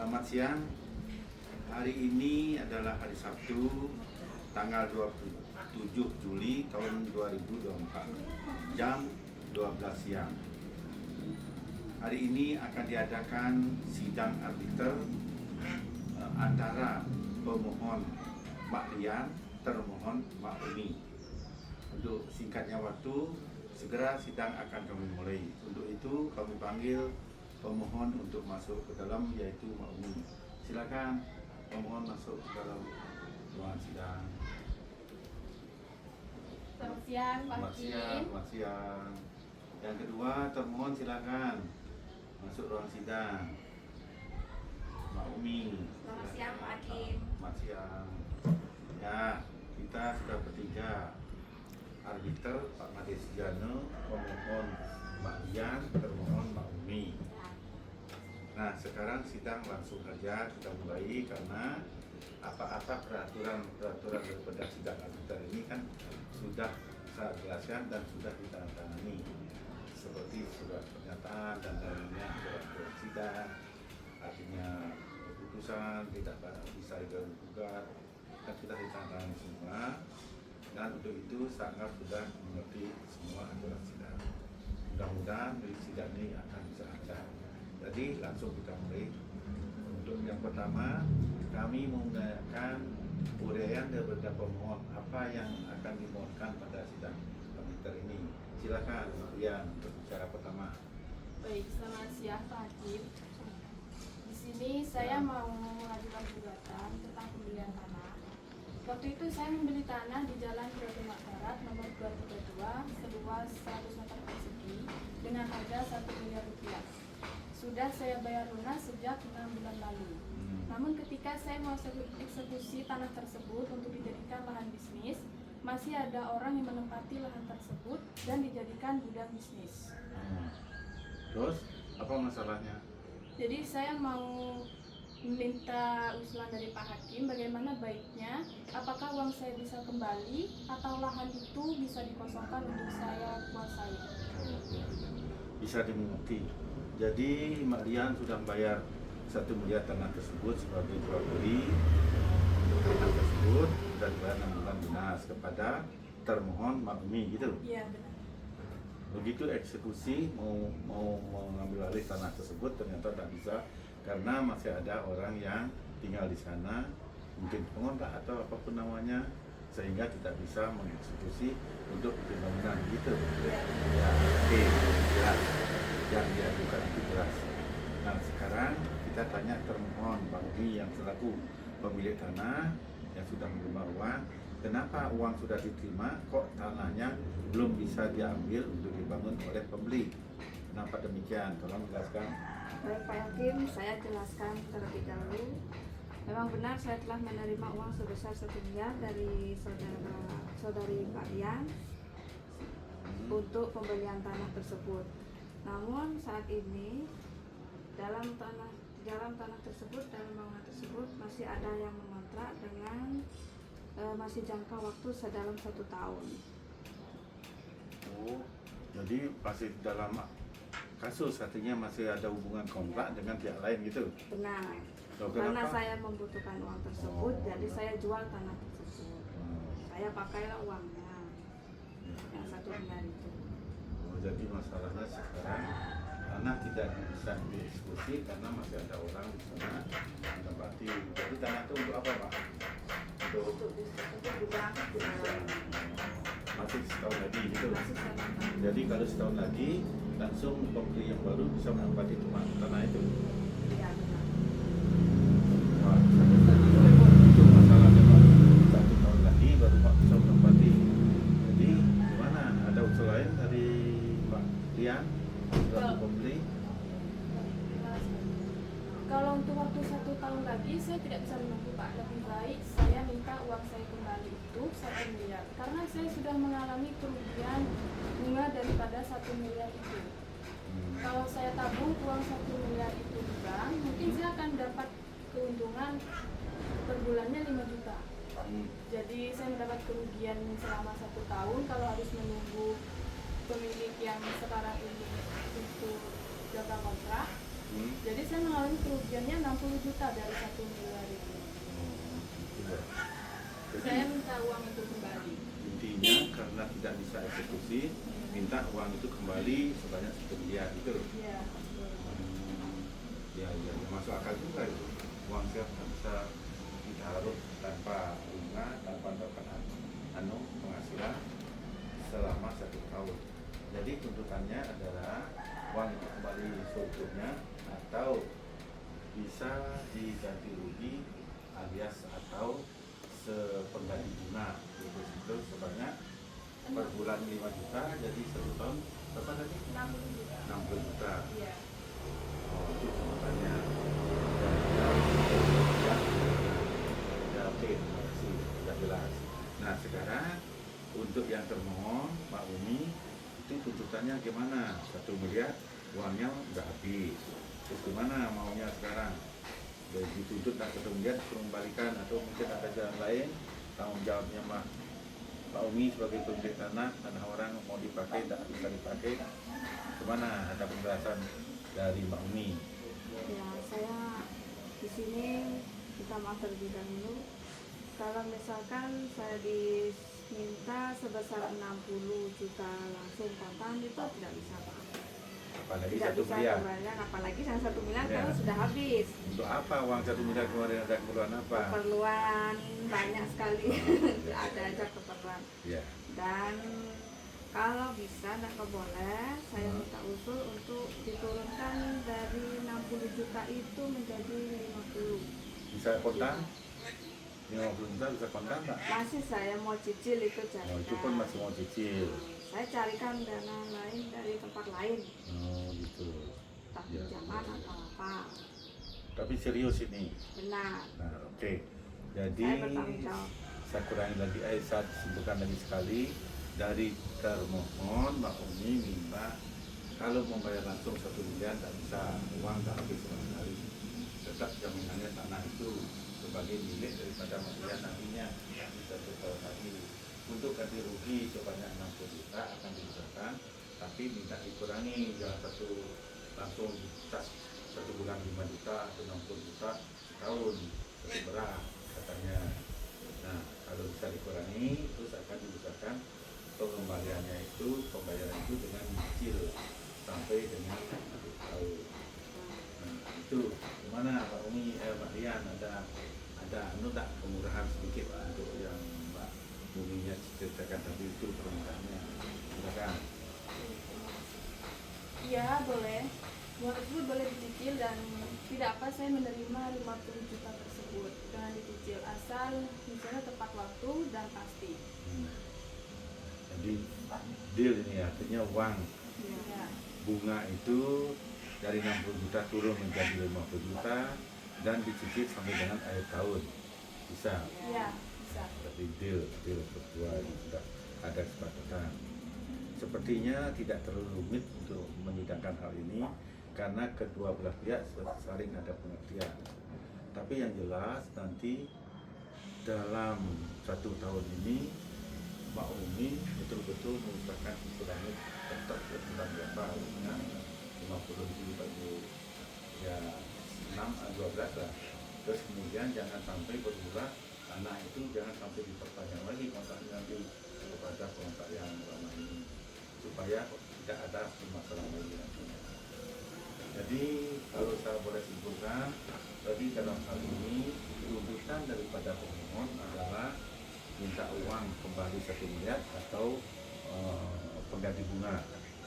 Selamat siang. Hari ini adalah hari Sabtu, tanggal 27 Juli tahun 2024, jam 12 siang. Hari ini akan diadakan sidang arbiter antara pemohon Mbak Rian, termohon Mbak Umi. Untuk singkatnya waktu, segera sidang akan kami mulai. Untuk itu kami panggil pemohon untuk masuk ke dalam, yaitu Mbak Umi. Silakan pemohon masuk ke dalam ruangan sidang. Selamat siang, Pak Hakim. Selamat siang. Yang kedua, termohon silakan masuk ruang sidang. Mbak Umi. Selamat siang, Pak Hakim. Selamat siang. Ya, kita sudah bertiga. Arbiter Pak Made Sujana, pemohon Mbak Rian, termohon Mbak Umi. Nah, sekarang sidang langsung saja kita mulai, karena apa-apa peraturan daripada sidang arbiter ini kan sudah saya jelaskan dan sudah ditandatangani, seperti surat pernyataan dan lainnya, surat sidang, artinya keputusan tidak bisa digugat, dan sudah ditandatangani semua. Dan untuk itu sangat sudah mengerti semua aturan sidang. Mudah-mudahan dari sidang ini akan bisa lancar. Jadi langsung kita mulai. Untuk yang pertama, kami menggunakan uraian daripada pemohon apa yang akan dimohonkan pada sidang arbiter ini. Silakan Rian untuk bicara pertama. Baik, selamat siang, Pak Hakim. Di sini saya mau mengajukan gugatan tentang pembelian tanah. Waktu itu saya membeli tanah di Jalan Demak Barat nomor 232 seluas 100 meter persegi dengan harga 1 miliar rupiah. Sudah saya bayar lunas sejak 6 bulan lalu. Namun ketika saya mau eksekusi tanah tersebut untuk dijadikan lahan bisnis, masih ada orang yang menempati lahan tersebut dan dijadikan gudang bisnis. Terus apa masalahnya? Jadi saya mau meminta usulan dari Pak Hakim, bagaimana baiknya, apakah uang saya bisa kembali atau lahan itu bisa dikosongkan untuk saya kuasai? Bisa dimengerti. Jadi Mbak Rian sudah membayar 1 miliar tanah tersebut sebagai jual beli untuk tanah tersebut, dan bayar 6 bulan lunas kepada termohon Mbak Umi, gitu. Iya, benar. Begitu eksekusi mau mengambil alih tanah tersebut, ternyata tak bisa karena masih ada orang yang tinggal di sana, mungkin pengontrak atau apapun namanya, sehingga tidak bisa mengeksekusi untuk pembangunan, gitu. Ya, oke, jelas. Yang diajukan itu jelas. Nah, sekarang kita tanya termohon Bang Umi yang selaku pemilik tanah yang sudah menerima uang, kenapa uang sudah diterima kok tanahnya belum bisa diambil untuk dibangun oleh pembeli? Kenapa demikian? Tolong jelaskan. Baik Pak Hakim, saya jelaskan terlebih dahulu. Memang benar saya telah menerima uang sebesar 1 miliar dari saudari Pak Rian untuk pembelian tanah tersebut. Namun saat ini dalam tanah tersebut, dalam bangunan tersebut masih ada yang mengontrak dengan masih jangka waktu sedalam 1 tahun. Oh, jadi masih dalam kasus, artinya masih ada hubungan kontrak dengan pihak lain, gitu? Benar. Loh, Karena kenapa? saya membutuhkan uang tersebut, jadi ya. saya jual tanah tersebut. Saya pakailah uangnya yang 1 miliar itu. Oh, jadi masalahnya sekarang tanah tidak bisa dieksekusi karena masih ada orang di sana menempati. Jadi tanah itu untuk apa, Pak? Untuk gudang. masih setahun lagi, gitu. Masih 1 tahun. Jadi kalau setahun lagi langsung pembeli yang baru bisa menempati tanah itu. Iya, benar. Wah, itu masalahnya, Pak. 1 tahun lagi baru Pak bisa menempati. Jadi gimana? Ada usul lain dari Pak Rian selaku pembeli? Kalau untuk waktu 1 tahun lagi saya tidak bisa menunggu, Pak. Lebih baik saya minta uang saya kembali itu 1 miliar, karena saya sudah mengalami kerugian bunga daripada 1 miliar itu. Kalau saya tabung uang 1 miliar itu di bank, mungkin saya akan dapat keuntungan per bulannya 5 juta. Jadi saya mendapat kerugian selama 1 tahun kalau harus menunggu pemilik yang sekarang ini itu jangka kontrak. Jadi saya mengalami kerugiannya 60 juta dari 1 miliar itu. Tidak. Jadi Saya minta uang itu kembali. intinya karena tidak bisa eksekusi, minta uang itu kembali sebanyak 1 miliar itu. Iya. betul. Ya, masuk akal juga itu. Uang siapa bisa ditaruh tanpa bunga, tanpa dapat penghasilan selama 1 tahun. Jadi tuntutannya adalah uang itu kembali seutuhnya atau bisa diganti rugi alias atau sepengganti bunga itu sebanyak per bulan 5 juta, jadi 1 tahun berapa tadi? 60 juta. 60 juta. Iya. Oh, itu tuntutannya. Ya, oke, terima kasih, sudah jelas. Nah, sekarang untuk yang termohon, Pak Umi, itu tuntutannya gimana? 1 miliar, uangnya udah habis. Terus gimana maunya sekarang? Jadi dituntut dan 1 miliar disuruh kembalikan atau mungkin ada jalan lain, tanggung jawabnya Pak Umi sebagai pemilik tanah orang mau dipakai, tidak bisa dipakai. Gimana? Ada penjelasan dari Mbak Umi? Ya, saya di sini minta maaf terlebih dahulu. Kalau misalkan saya diminta sebesar 60 juta langsung kontan itu tidak bisa, Pak. Apalagi Tidak 1 bisa miliar. kembalian, apalagi yang 1 miliar Ya. kan sudah habis. Untuk apa uang 1 miliar kemarin, ada keperluan apa? Keperluan banyak sekali, ada aja keperluan. Ya. Dan kalau bisa tidak boleh, saya minta usul untuk diturunkan dari 60 juta itu menjadi 50. Bisa kontan? 50 juta bisa kontan nggak? Masih saya mau cicil itu Oh, carikan. itu pun masih mau cicil. Saya carikan dana lain dari tempat lain, Oh gitu. entah Ya. pinjaman atau apa. Tapi serius ini. Benar. Nah, oke. Jadi Saya bertanggung jawab. saya kurangi lagi, saya simpulkan lagi sekali dari termohon Mbak Umi minta kalau membayar langsung 1 miliar tak bisa, uang tak habis sama sekali. Tetap jaminannya tanah itu sebagai milik daripada Mbak nantinya bisa tahun lagi. Untuk ganti rugi sebanyak 60 juta akan diberikan, tapi minta dikurangi, jangan langsung cas 1 bulan 5 juta atau 60 juta setahun, itu berat katanya. Nah, kalau bisa dikurangi, terus akan diberikan pengembaliannya itu, pembayaran itu dengan cicil sampai dengan 1 tahun. Nah, itu gimana Pak Umi, Mbak Rian, ada tak pemurahan sedikit untuk yang Mbak Uminya ceritakan tadi itu permintaannya? Silakan. Iya, boleh. Uang tersebut boleh dicicil dan tidak apa saya menerima 50 juta tersebut dengan dicicil asal misalnya tepat waktu dan pasti. Jadi deal ini artinya uang Ya. bunga itu dari 60 juta turun menjadi 50 juta dan dicicil sampai dengan akhir tahun. Bisa. Iya, bisa. Berarti deal berdua ini sudah ada kesepakatan. Sepertinya tidak terlalu rumit untuk menyidangkan hal ini karena kedua belah pihak saling ada pengertian. Tapi yang jelas nanti dalam 1 tahun ini Mbak Umi betul-betul mengusahakan istilahnya tetap tentang berapa harusnya 50 ribu bagi ya 12 lah. Terus kemudian jangan sampai berulang tanah itu, jangan sampai diperpanjang lagi kontraknya nanti kepada kontrak yang lama ini supaya tidak ada permasalahan lagi nantinya. Jadi kalau saya boleh simpulkan, tadi dalam hal ini tuntutan daripada pemohon adalah minta uang kembali 1 miliar atau pengganti bunga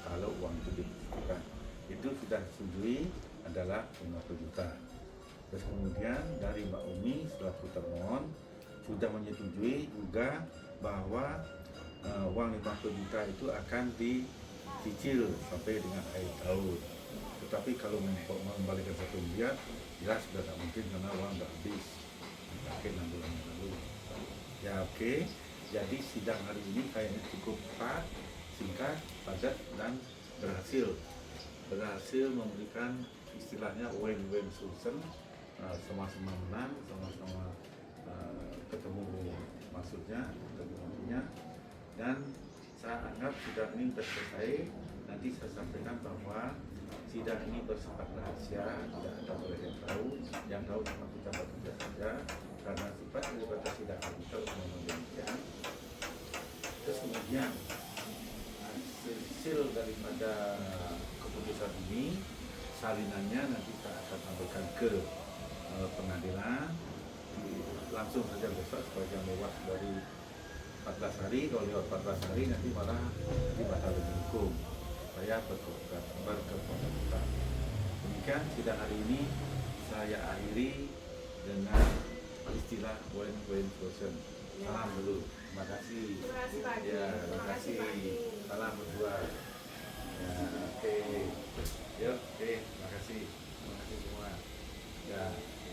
kalau uang itu dibutuhkan. Itu sudah disetujui adalah 50 juta. Terus kemudian dari Mbak Umi selaku termohon sudah menyetujui juga bahwa uang 50 juta itu akan dicicil sampai dengan akhir tahun. Tetapi kalau mengembalikan 1 miliar, jelas sudah tak mungkin karena uang sudah habis dipakai 6 bulan yang lalu. Ya oke, jadi sidang hari ini kayaknya cukup cepat, singkat, padat, dan berhasil memberikan istilahnya win-win solution, sama-sama menang, sama-sama ketemu maksudnya, ketemu intinya, dan saya anggap sudah ini sudah selesai. Nanti saya sampaikan bahwa sidang ini bersifat rahasia, tidak ada oleh yang tahu cuma kita bekerja saja, karena sifat daripada sidang arbiter memang demikian. Terus kemudian hasil daripada keputusan ini, salinannya nanti kita akan sampaikan ke pengadilan, langsung saja besok sepanjang lewat dari 14 hari. Kalau lewat 14 hari nanti malah dibatalkan hukum, saya berkeputusan. Demikian sidang hari ini saya akhiri dengan istilah win-win solution. Salam dulu, terima kasih. Terima kasih Pak Hakim. Ya, terima kasih. Salam berdua. Ya, oke. Yuk, oke, terima kasih. Terima kasih semua. Ya, oke.